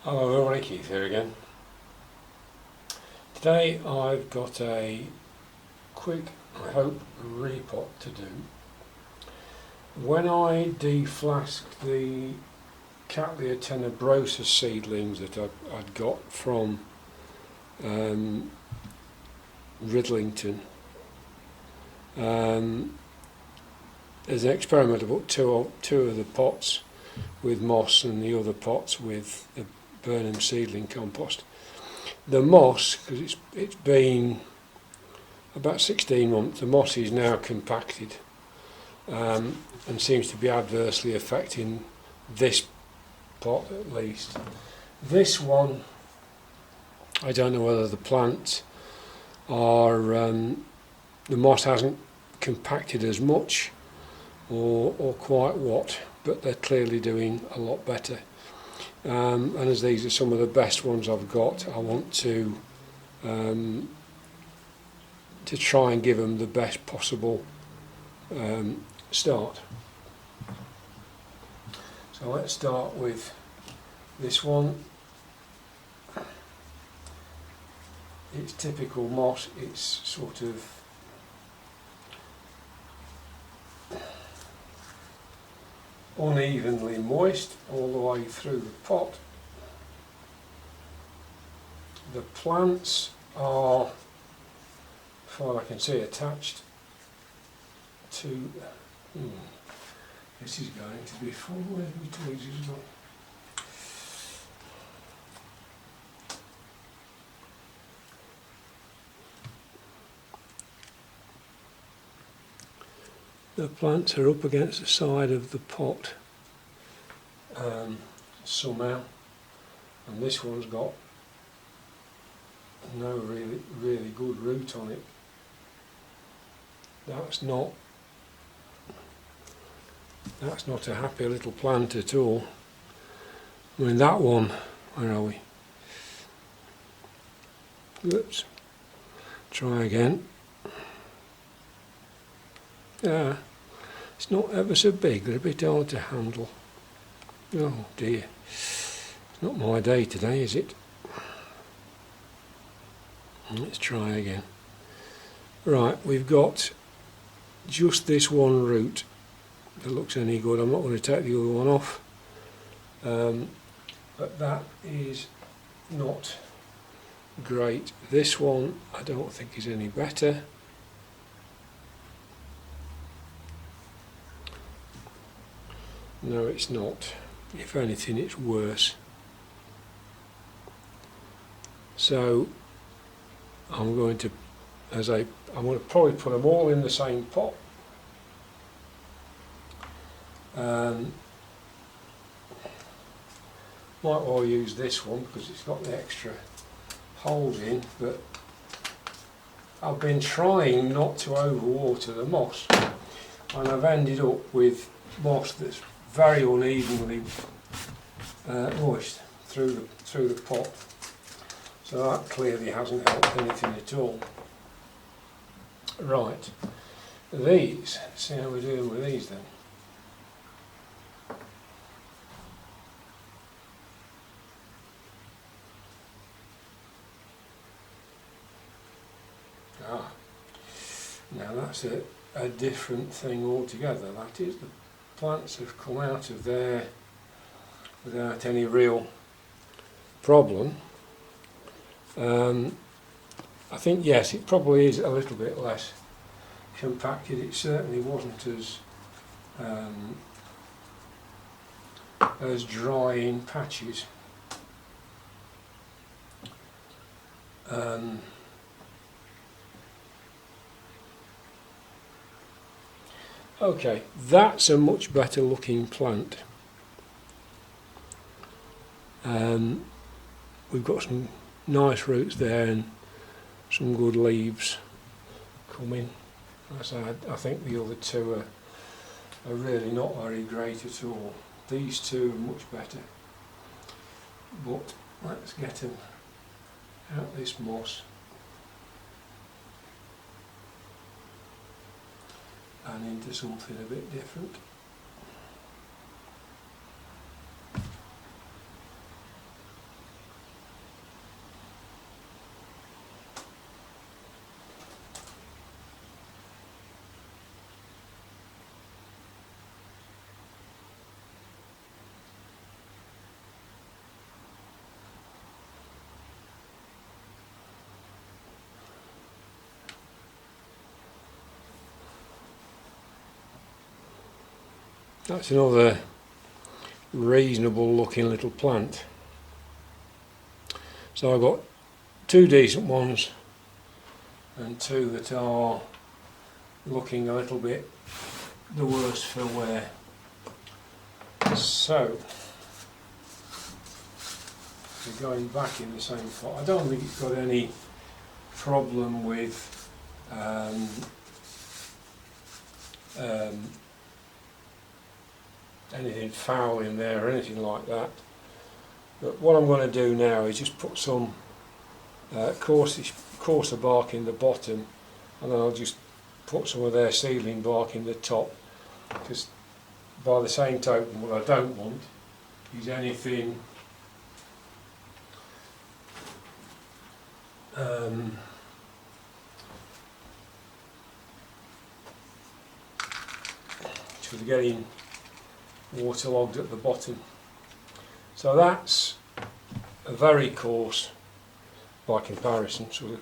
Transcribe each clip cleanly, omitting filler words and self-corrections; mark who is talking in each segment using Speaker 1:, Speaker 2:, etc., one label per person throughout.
Speaker 1: Hello everybody, Keith here again. Today I've got a quick, I hope, repot to do. When I deflasked the Cattleya tenebrosa seedlings that I'd got from Writhlington, as an experiment I put two of the pots with moss and the other pots with the Burnham seedling compost. The moss, because it's been about 16 months, the moss is now compacted and seems to be adversely affecting this pot at least. This one, I don't know whether the plants are, the moss hasn't compacted as much or quite what, but they're clearly doing a lot better. And as these are some of the best ones I've got, I want to try and give them the best possible start. So let's start with this one. It's typical moss. It's sort of unevenly moist all the way through the pot. The plants are, as far as I can see, attached to, this is going to be full with twigs as well. The plants are up against the side of the pot somehow, and this one's got no really good root on it. That's not a happy little plant at all. I mean, that one, where are we? Oops. Try again. Yeah, it's not ever so big, they're a bit hard to handle. Oh dear, it's not my day today, is it? Let's try again. Right, we've got just this one root that looks any good. I'm not going to take the other one off, but that is not great. This one I don't think is any better. No, it's not. If anything, it's worse. So I'm going to, I'm going to probably put them all in the same pot. Might well use this one because it's got the extra holes in, but I've been trying not to overwater the moss, and I've ended up with moss that's very unevenly moist through the pot, so that clearly hasn't helped anything at all. Right, these, see how we're doing with these then. Now that's a different thing altogether. That is, the plants have come out of there without any real problem. I think, yes, it probably is a little bit less compacted. It certainly wasn't as dry in patches. Okay, that's a much better looking plant. We've got some nice roots there and some good leaves coming. I think the other two are really not very great at all. These two are much better. But let's get them out this moss and into something a bit different. That's another reasonable looking little plant. So I've got 2 decent ones and 2 that are looking a little bit the worse for wear. So we're going back in the same pot. I don't think it's got any problem with anything foul in there or anything like that. But what I'm going to do now is just put some coarser bark in the bottom, and then I'll just put some of their seedling bark in the top, because by the same token what I don't want is anything sort of getting waterlogged at the bottom. So that's a very coarse, by comparison, sort of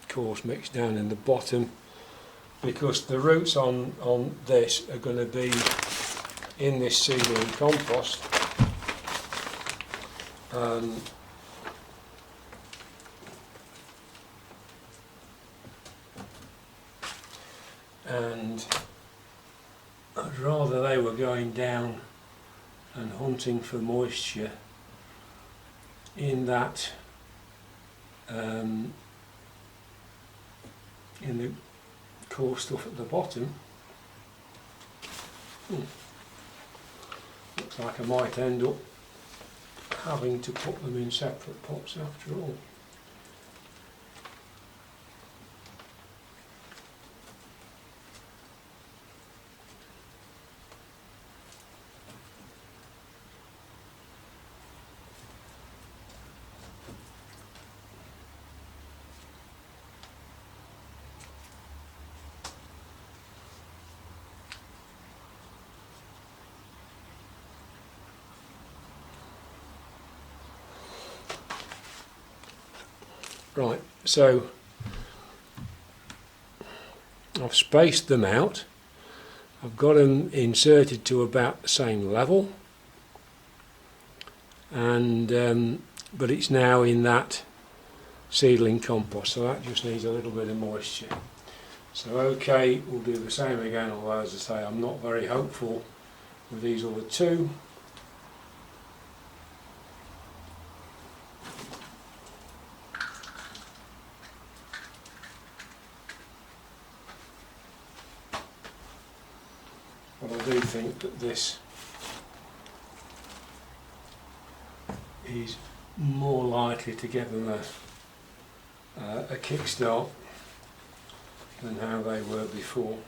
Speaker 1: coarse mix down in the bottom, because the roots on this are going to be in this seedling compost. And I'd rather they were going down and hunting for moisture in that in the coarse stuff at the bottom. Looks like I might end up having to put them in separate pots after all. Right, so I've spaced them out. I've got them inserted to about the same level, and but it's now in that seedling compost, so that just needs a little bit of moisture. So okay, we'll do the same again, although as I say I'm not very hopeful with these other 2. But I do think that this is more likely to give them a kickstart than how they were before.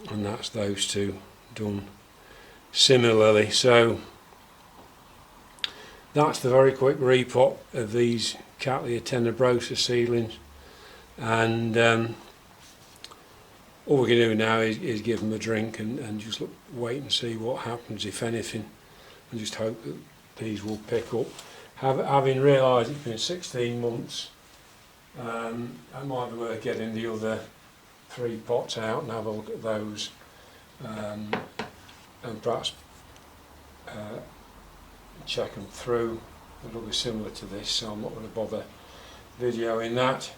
Speaker 1: And that's those 2 done similarly. So that's the very quick repot of these Cattleya tenebrosa seedlings, and all we can do now is give them a drink and just wait and see what happens, if anything, and just hope that these will pick up. Having realised it's been 16 months, it might be worth getting the other 3 pots out and have a look at those, and perhaps check them through. It'll be similar to this, so I'm not going to bother videoing that.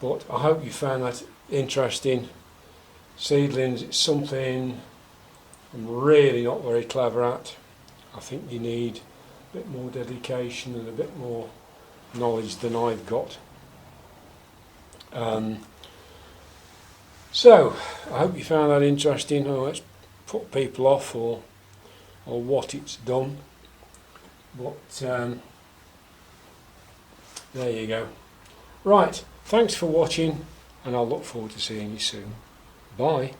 Speaker 1: But I hope you found that interesting. Seedlings, it's something I'm really not very clever at. I think you need a bit more dedication and a bit more knowledge than I've got. So I hope you found that interesting, or it's put people off, or what it's done. But there you go. Right, thanks for watching, and I'll look forward to seeing you soon. Bye.